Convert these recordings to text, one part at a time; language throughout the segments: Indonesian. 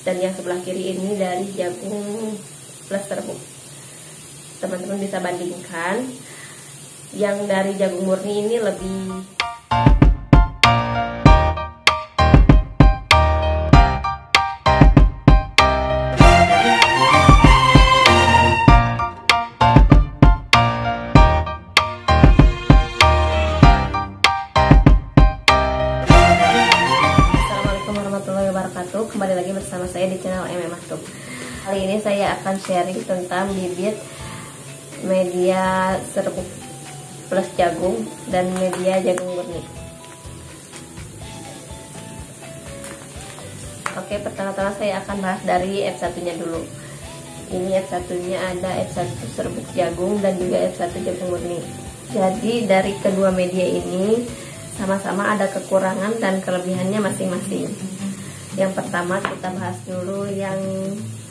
dan yang sebelah kiri ini dari jagung plus serbuk. Teman-teman bisa bandingkan, yang dari jagung murni ini lebih kembali lagi bersama saya di channel MMAhtub. Kali ini saya akan sharing tentang bibit media serbuk plus jagung dan media jagung murni. Oke, pertama-tama saya akan bahas dari F1-nya dulu. Ini F1-nya ada F1 serbuk jagung dan juga F1 jagung murni. Jadi dari kedua media ini sama-sama ada kekurangan dan kelebihannya masing-masing. Yang pertama kita bahas dulu yang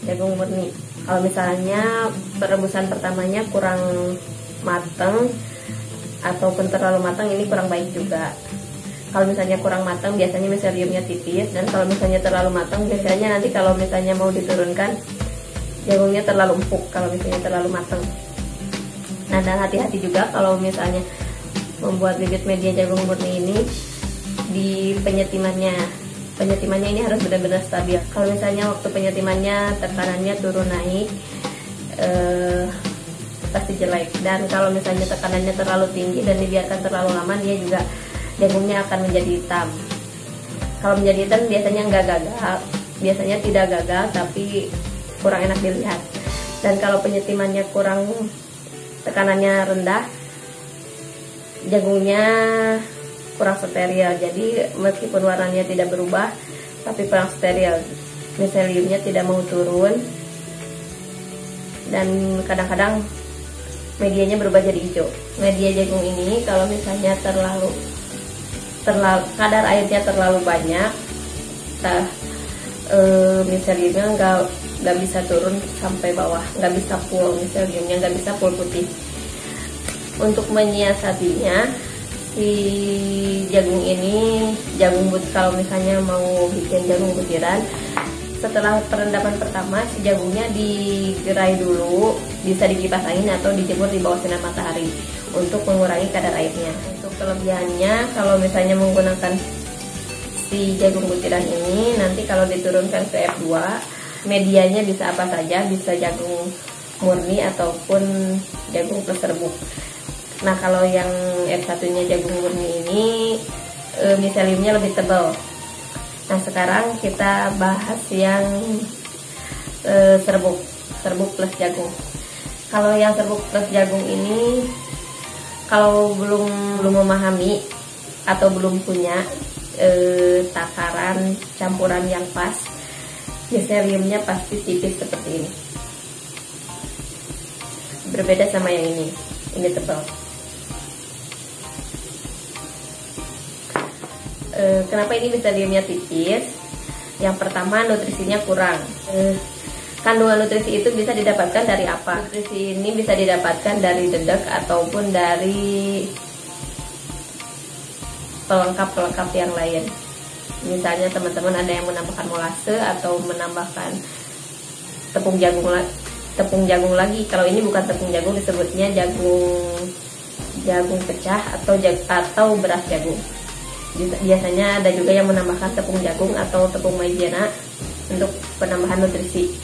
jagung murni. Kalau misalnya perebusan pertamanya kurang matang ataupun terlalu matang, ini kurang baik juga. Kalau misalnya kurang matang biasanya miseliumnya tipis, dan kalau misalnya terlalu matang biasanya nanti kalau misalnya mau diturunkan jagungnya terlalu empuk kalau misalnya terlalu matang. Nah, dan hati-hati juga kalau misalnya membuat bibit media jagung murni ini di penyetimannya ini harus benar-benar stabil. Kalau misalnya waktu penyetimannya tekanannya turun naik, pasti jelek. Dan kalau misalnya tekanannya terlalu tinggi dan dibiarkan terlalu lama, dia juga jagungnya akan menjadi hitam. Kalau menjadi hitam biasanya nggak gagal, biasanya tidak gagal tapi kurang enak dilihat. Dan kalau penyetimannya kurang, tekanannya rendah, jagungnya kurang steril. Jadi meskipun warnanya tidak berubah tapi kurang steril, miseliumnya tidak mau turun, dan kadang-kadang medianya berubah jadi hijau. Media jagung ini kalau misalnya terlalu kadar airnya terlalu banyak, miseliumnya nggak bisa turun sampai bawah, nggak bisa full miseliumnya, nggak bisa full putih. Untuk menyiasatinya, si jagung ini, kalau misalnya mau bikin jagung butiran, setelah perendaman pertama si jagungnya digerai dulu, bisa dikipas angin atau dijemur di bawah sinar matahari untuk mengurangi kadar airnya. Untuk kelebihannya, kalau misalnya menggunakan si jagung butiran ini, nanti kalau diturunkan ke F2, medianya bisa apa saja, bisa jagung murni ataupun jagung plus serbuk. Nah, kalau yang F1-nya jagung murni ini miseliumnya lebih tebal. Nah, sekarang kita bahas yang serbuk plus jagung. Kalau yang serbuk plus jagung ini, kalau belum memahami atau belum punya takaran campuran yang pas, miseliumnya pasti tipis seperti ini. Berbeda sama yang ini tebal. Kenapa ini miseliumnya tipis? Yang pertama, nutrisinya kurang. Kandungan nutrisi itu bisa didapatkan dari apa? Nutrisi ini bisa didapatkan dari dedek ataupun dari pelengkap-pelengkap yang lain. Misalnya teman-teman ada yang menambahkan molase atau menambahkan tepung jagung lagi. Kalau ini bukan tepung jagung, disebutnya jagung pecah atau beras jagung. Biasanya ada juga yang menambahkan tepung jagung atau tepung maizena untuk penambahan nutrisi.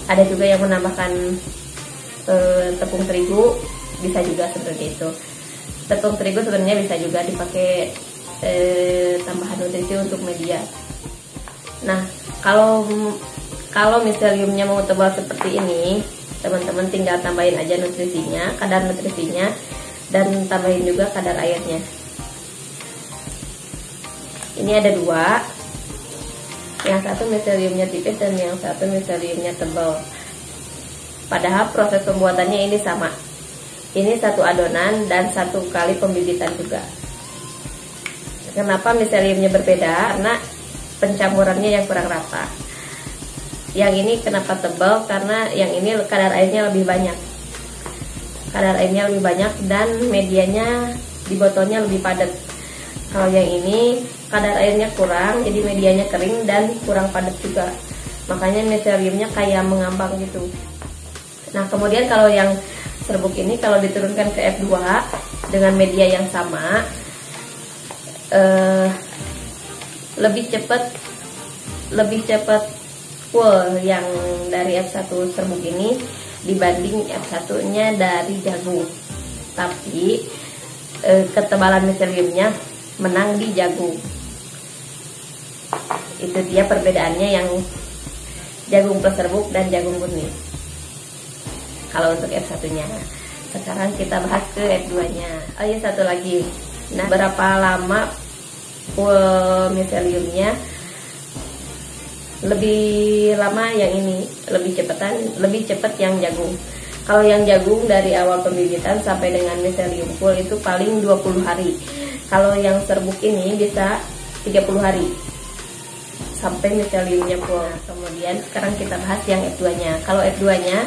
Ada juga yang menambahkan tepung terigu, bisa juga seperti itu. Tepung terigu sebenarnya bisa juga dipakai tambahan nutrisi untuk media. Nah, kalau miseliumnya mau tebal seperti ini, teman-teman tinggal tambahin aja kadar nutrisinya, dan tambahin juga kadar airnya. Ini ada dua, yang satu miseliumnya tipis dan yang satu miseliumnya tebal. Padahal proses pembuatannya ini sama. Ini satu adonan dan satu kali pembibitan juga. Kenapa miseliumnya berbeda? Karena pencampurannya yang kurang rata. Yang ini kenapa tebal? Karena yang ini kadar airnya lebih banyak. Dan medianya di botolnya lebih padat. Kalau yang ini kadar airnya kurang, jadi medianya kering dan kurang padat juga. makanya miseliumnya kayak mengambang gitu. Nah kemudian kalau yang serbuk ini kalau diturunkan ke F2 dengan media yang sama, lebih cepat full yang dari F1 serbuk ini dibanding F1 nya dari jagung. Tapi ketebalan miseliumnya menang di jagung. Itu dia perbedaannya yang jagung plus serbuk dan jagung murni. Kalau untuk F1 nya. Sekarang kita bahas ke F2 nya. Oh iya, satu lagi. Nah, berapa lama full miseliumnya? Lebih lama yang ini, lebih cepat yang jagung. Kalau yang jagung dari awal pembibitan sampai dengan miselium full itu paling 20 hari. Kalau yang serbuk ini bisa 30 hari sampai miseliumnya full. Nah, kemudian sekarang kita bahas yang F2 nya. Kalau F2 nya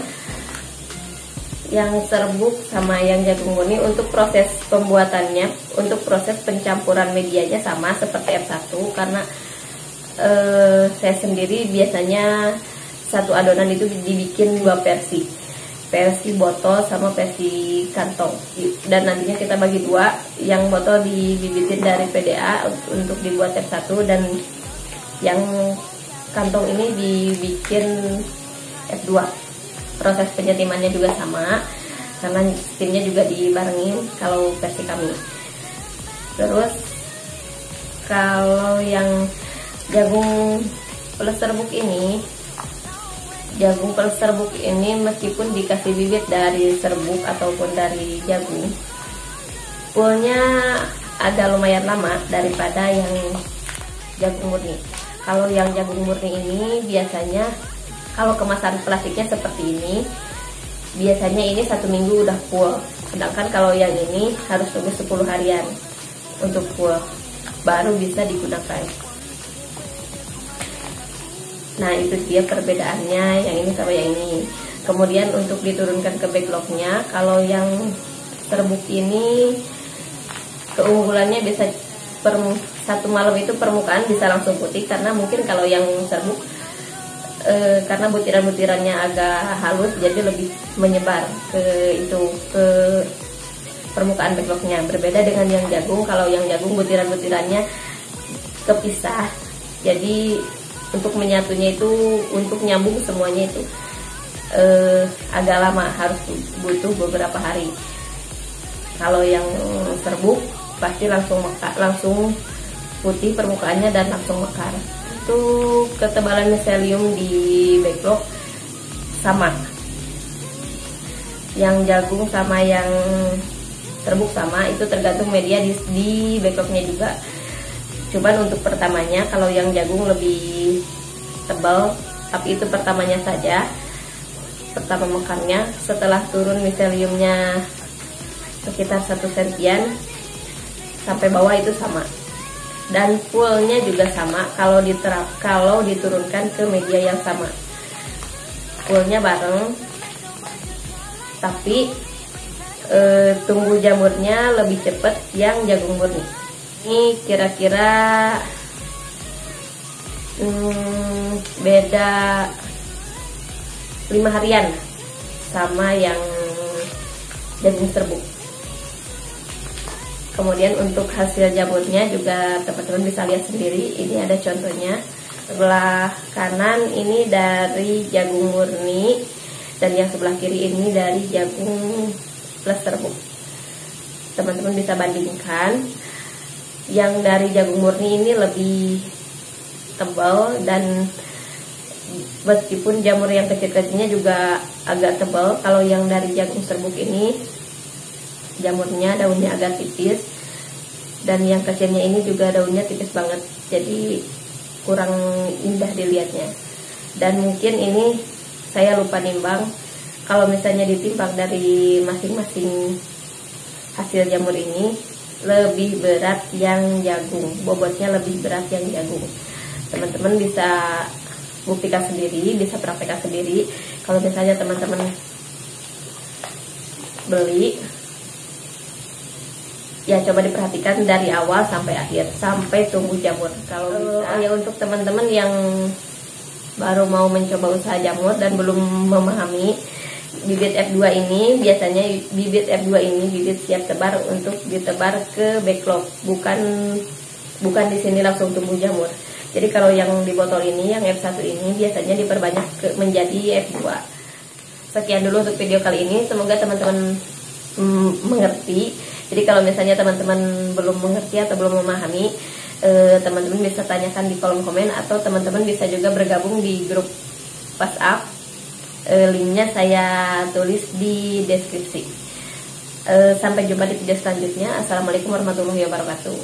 yang serbuk sama yang jagung murni, untuk proses pembuatannya, untuk proses pencampuran medianya sama seperti F1, karena saya sendiri biasanya satu adonan itu dibikin 2 versi botol sama versi kantong, dan nantinya kita bagi 2, yang botol dibibitin dari PDA untuk dibuat F1 dan yang kantong ini dibikin F2. Proses penyetimannya juga sama karena steamnya juga dibarengin kalau versi kami. Terus kalau yang jagung plus serbuk ini meskipun dikasih bibit dari serbuk ataupun dari jagung, fullnya agak lumayan lama daripada yang jagung murni. Kalau yang jagung murni ini biasanya kalau kemasan plastiknya seperti ini, biasanya ini 1 minggu udah full. Sedangkan kalau yang ini harus tunggu 10 harian untuk full, baru bisa digunakan. Nah itu dia perbedaannya yang ini sama yang ini. Kemudian untuk diturunkan ke backlognya, kalau yang serbuk ini keunggulannya bisa satu malam itu permukaan bisa langsung putih, karena mungkin kalau yang serbuk karena butiran-butirannya agak halus jadi lebih menyebar ke permukaan backlognya. Berbeda dengan yang jagung, kalau yang jagung butiran-butirannya kepisah, jadi untuk menyatunya itu, untuk nyambung semuanya itu agak lama, harus butuh beberapa hari. Kalau yang serbuk pasti langsung putih permukaannya dan langsung mekar. Itu ketebalan miselium di backlog sama, yang jagung sama yang serbuk sama, itu tergantung media di backlognya juga. Cuman untuk pertamanya kalau yang jagung lebih tebal, tapi itu pertamanya saja, pertama mekarnya. Setelah turun miseliumnya sekitar 1 sentian sampai bawah itu sama, dan fullnya juga sama kalau diturunkan ke media yang sama, fullnya bareng. Tapi tumbuh jamurnya lebih cepat yang jagung murni. Ini kira-kira beda 5 harian sama yang jagung serbuk. Kemudian untuk hasil jamurnya juga teman-teman bisa lihat sendiri. Ini ada contohnya. Sebelah kanan ini dari jagung murni, dan yang sebelah kiri ini dari jagung plus serbuk. Teman-teman bisa bandingkan. Yang dari jagung murni ini lebih tebal, dan meskipun jamur yang kecil-kecilnya juga agak tebal. Kalau yang dari jagung serbuk ini jamurnya, daunnya agak tipis, dan yang kecilnya ini juga daunnya tipis banget, jadi kurang indah dilihatnya. Dan mungkin ini saya lupa nimbang, kalau misalnya ditimbang dari masing-masing hasil jamur ini, lebih berat yang jagung, bobotnya lebih berat yang jagung. Teman-teman bisa buktikan sendiri, bisa praktekkan sendiri. Kalau misalnya teman-teman beli, ya coba diperhatikan dari awal sampai akhir, sampai tumbuh jamur. Kalau bisa, ya untuk teman-teman yang baru mau mencoba usaha jamur dan belum memahami, bibit F2 ini biasanya bibit siap tebar untuk ditebar ke backlog, bukan di sini langsung tumbuh jamur. Jadi kalau yang di botol ini, yang F1 ini biasanya diperbanyak menjadi F2. Sekian dulu untuk video kali ini, semoga teman-teman mengerti. Jadi kalau misalnya teman-teman belum mengerti atau belum memahami, teman-teman bisa tanyakan di kolom komen, atau teman-teman bisa juga bergabung di grup WhatsApp. Linknya saya tulis di deskripsi. Sampai jumpa di video selanjutnya. Assalamualaikum warahmatullahi wabarakatuh.